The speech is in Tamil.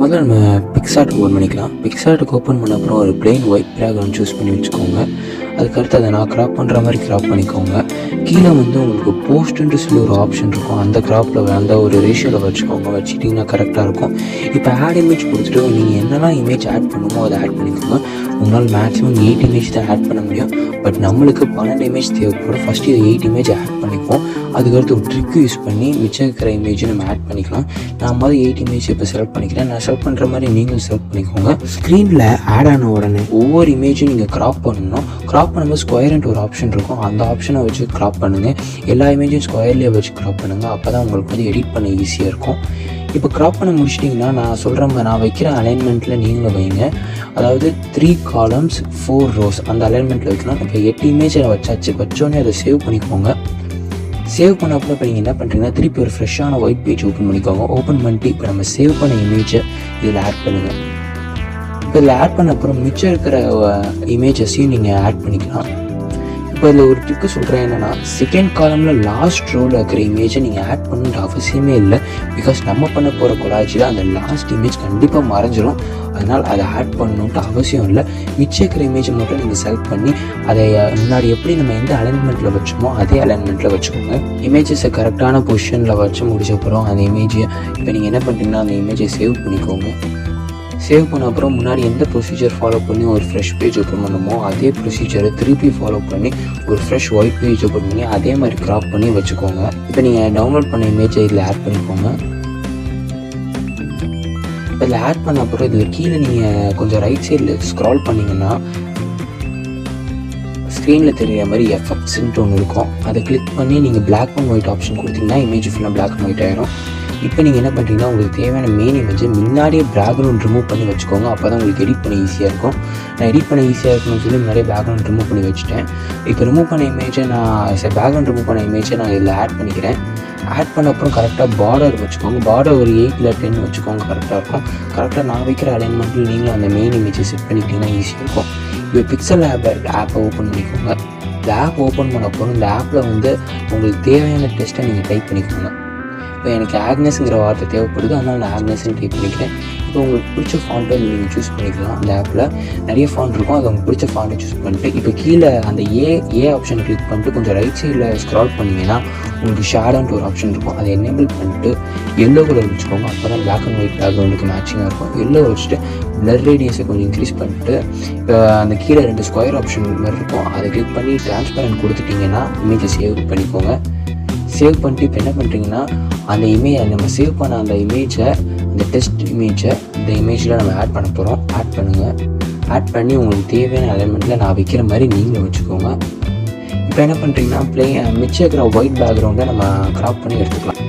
முதல்ல நம்ம பிக்சார்ட் ஓப்பன் பண்ணிக்கலாம். பிக்சார்ட்டுக்கு ஓப்பன் பண்ண அப்புறம் ஒரு பிளெயின் ஒயிட் பேக்ரவுண்ட் சூஸ் பண்ணி வச்சுக்கோங்க. அதுக்கடுத்து அதை நான் கிராப் பண்ணுற மாதிரி கிராப் பண்ணிக்கோங்க. கீழே வந்து உங்களுக்கு போஸ்ட்டுன்ட்டு சொல்லி ஒரு ஆப்ஷன் இருக்கும். அந்த கிராப்பில் அந்த ஒரு ரேஷியோவில் வச்சுக்கோங்க. வச்சுட்டிங்கன்னா கரெக்டாக இருக்கும். இப்போ ஆட் இமேஜ் கொடுத்துட்டு நீங்கள் என்னெல்லாம் இமேஜ் ஆட் பண்ணுமோ அதை ஆட் பண்ணிக்கோங்க. உங்களால் மேக்ஸிமம் 8 இமேஜ் தான் ஆட் பண்ண முடியும். பட் நம்மளுக்கு 12 இமேஜ் தேவைப்படும். ஃபஸ்ட்டு இது 8 இமேஜ் ஆட் பண்ணிக்குவோம். அதுக்கடுத்து ஒரு ட்ரிக் யூஸ் பண்ணி மிச்சம் இருக்கிற இமேஜை நம்ம ஆட் பண்ணிக்கலாம். நான் மாதிரி 8 இமேஜ் இப்போ செலக்ட் பண்ணிக்கிறேன். நான் செலக்ட் பண்ணுற மாதிரி நீங்களும் செலக்ட் பண்ணிக்கோங்க. ஸ்க்ரீனில் ஆட் ஆன உடனே ஒவ்வொரு இமேஜும் நீங்கள் கிராப் பண்ணணும். கிராப் பண்ணும்போது ஸ்கொயர்ன்ட்டு ஒரு ஆப்ஷன் இருக்கும். அந்த ஆப்ஷனை வச்சு கிராப் பண்ணுங்கள். எல்லா இமேஜும் ஸ்கொயர்லேயே வச்சு கிராப் பண்ணுங்கள். அப்போ தான் உங்களுக்கு வந்து எடிட் பண்ண ஈஸியாக இருக்கும். இப்போ கிராப் பண்ண முடிச்சிட்டிங்கன்னா நான் வைக்கிற அலைன்மெண்ட்டில் நீங்களும் வைங்க. அதாவது 3 columns 4 rows அந்த அலைன்மெண்ட்டில் வைக்கலாம். இப்போ 8 இமேஜை வச்சோடனே அதை சேவ் பண்ணிக்கோங்க. சேவ் பண்ண அப்புறம் இப்போ நீங்கள் என்ன பண்ணுறீங்கன்னா திருப்பி ஒரு ஃப்ரெஷ்ஷான ஒயிட் பேஜ் ஓப்பன் பண்ணிக்கோங்க. ஓப்பன் பண்ணிட்டு இப்போ நம்ம சேவ் பண்ண இமேஜை இதில் ஆட் பண்ணுங்கள். இப்போ இதில் ஆட் பண்ண அப்புறம் மிச்சம் இருக்கிற இமேஜஸையும் நீங்கள் ஆட் பண்ணிக்கலாம். இப்போ இதில் ஒரு ட்ரிக்கு சொல்கிறேன். என்னென்னா செகண்ட் காலமில் லாஸ்ட் ரோவில் இருக்கிற இமேஜை நீங்கள் ஆட் பண்ணுற அவசியமே இல்லை. பிகாஸ் நம்ம பண்ண போகிற கொலாஜில் அந்த லாஸ்ட் இமேஜ் கண்டிப்பாக மறைஞ்சிரும். அதனால் அதை ஆட் பண்ணணுன்ட்டு அவசியம் இல்லை. மிச்சம் இருக்கிற இமேஜை மட்டும் நீங்கள் செலக்ட் பண்ணி அதை முன்னாடி எப்படி நம்ம எந்த அலைன்மெண்ட்டில் வச்சோமோ அதே அலைன்மெண்ட்டில் வச்சுக்கோங்க. இமேஜஸை கரெக்டான பொசிஷனில் வச்சு முடிச்ச அப்புறம் அந்த இமேஜை இப்போ நீங்கள் என்ன பண்ணுறீங்கன்னா அந்த இமேஜை சேவ் பண்ணிக்கோங்க. சேவ் பண்ண அப்புறம் முன்னாடி எந்த ப்ரொசீஜர் ஃபாலோ பண்ணி ஒரு ஃப்ரெஷ் பேஜ் ஓப்பன் பண்ணுமோ அதே ப்ரொசீஜரை திருப்பி ஃபாலோ பண்ணி ஒரு ஃப்ரெஷ் ஒயிட் பேஜ் ஓப்பன் பண்ணி அதே மாதிரி கிராப் பண்ணி வச்சுக்கோங்க. இப்போ நீங்கள் டவுன்லோட் பண்ண இமேஜை இதில் ஆட் பண்ணிக்கோங்க. இப்போ இதில் ஆட் பண்ண அப்புறம் இதில் கீழே நீங்கள் கொஞ்சம் ரைட் சைடில் ஸ்க்ரால் பண்ணிங்கன்னா ஸ்க்ரீனில் தெரிகிற மாதிரி எஃபெக்ட்ஸ்ன்ட்டு ஒன்று இருக்கும். அதை கிளிக் பண்ணி நீங்கள் பிளாக் அண்ட் ஒயிட் ஆப்ஷன் கொடுத்தீங்கன்னா இமேஜ் ஃபுல்லாக பிளாக் அண்ட் ஒயிட் ஆகிடும். இப்போ நீங்கள் என்ன பண்ணுறீங்கன்னா உங்களுக்கு தேவையான மெயின் இமேஜை முன்னாடியே பேக்ரவுண்ட் ரிமூவ் பண்ணி வச்சுக்கோங்க. அப்போ தான் உங்களுக்கு எடிட் பண்ண ஈஸியாக இருக்கும். நான் எடிட் பண்ண ஈஸியாக இருக்குன்னு சொல்லி முன்னாடியே பேக்ரவுண்ட் ரிமூவ் பண்ணி வச்சுட்டேன். இப்போ ரிமூவ் பண்ண இமேஜை பேக்ரவுண்ட் ரிமூவ் பண்ண இமேஜை நான் இதில் ஆட் பண்ணிக்கிறேன். ஆட் பண்ண அப்புறம் கரெக்டாக பார்டர் வச்சுக்கோங்க. பார்டர் ஒரு 8 இல்லை 10 வச்சுக்கோங்க. கரெக்டாக இருக்கும். கரெக்டாக நான் வைக்கிற அலைன்மெண்ட்டில் நீங்களும் அந்த மெயின் இமேஜை செட் பண்ணிக்கிட்டிங்கன்னா ஈஸியாக இருக்கும். இப்போ பிக்சல் ஆப்பை ஓப்பன் பண்ணிக்கோங்க. இந்த ஆப் ஓப்பன் பண்ண அப்புறம் இந்த ஆப்பில் வந்து உங்களுக்கு தேவையான டெஸ்ட்டை நீங்கள் டைப் பண்ணிக்கோங்க. இப்போ எனக்கு ஆக்னஸ்ங்கிற வார்த்தை தேவைப்படுது. அதனால் நான் ஆக்னஸ்ன்னு டைப் பண்ணிக்கிறேன். இப்போ உங்களுக்கு பிடிச்ச ஃபாண்ட்டை நீங்கள் சூஸ் பண்ணிக்கலாம். அந்த ஆப்பில் நிறைய ஃபாண்ட் இருக்கும். அது உங்களுக்கு பிடிச்ச ஃபாண்ட்டை சூஸ் பண்ணிட்டு இப்போ கீழே அந்த ஏ ஆப்ஷனை கிளிக் பண்ணிட்டு கொஞ்சம் ரைட் சைடில் ஸ்க்ரால் பண்ணிங்கன்னா உங்களுக்கு ஷேடோன்ட்டு ஒரு ஆப்ஷன் இருக்கும். அதை எனேபிள் பண்ணிட்டு எல்லோ கலர் வச்சுக்கோங்க. அப்போ தான் பிளாக் அண்ட் ஒயிட் பேக்ரவுண்டுக்கு மேட்சிங்காக இருக்கும். எல்லோ வச்சுட்டு பிளர் ரேடியஸை கொஞ்சம் இன்க்ரீஸ் பண்ணிட்டு அந்த கீழே 2 ஸ்கொயர் ஆப்ஷன் மாதிரி இருக்கும். அதை கிளிக் பண்ணி டிரான்ஸ்பரண்ட் கொடுத்துட்டிங்கன்னா இமேஜை சேவ் பண்ணிக்கோங்க. சேவ் பண்ணிட்டு இப்போ என்ன பண்ணுறீங்கன்னா அந்த நம்ம சேவ் பண்ண அந்த இமேஜை அந்த டெஸ்ட் இமேஜை இந்த இமேஜில் நம்ம ஆட் பண்ண போகிறோம். ஆட் பண்ணுங்கள். ஆட் பண்ணி உங்களுக்கு தேவையான அலைன்மெண்ட்டில் நான் வைக்கிற மாதிரி நீங்களும் வச்சுக்கோங்க. இப்போ என்ன பண்ணுறீங்கன்னா மிச்சம் இருக்கிற ஒயிட் பேக்ரவுண்டை நம்ம கிராப் பண்ணி எடுத்துக்கலாம்.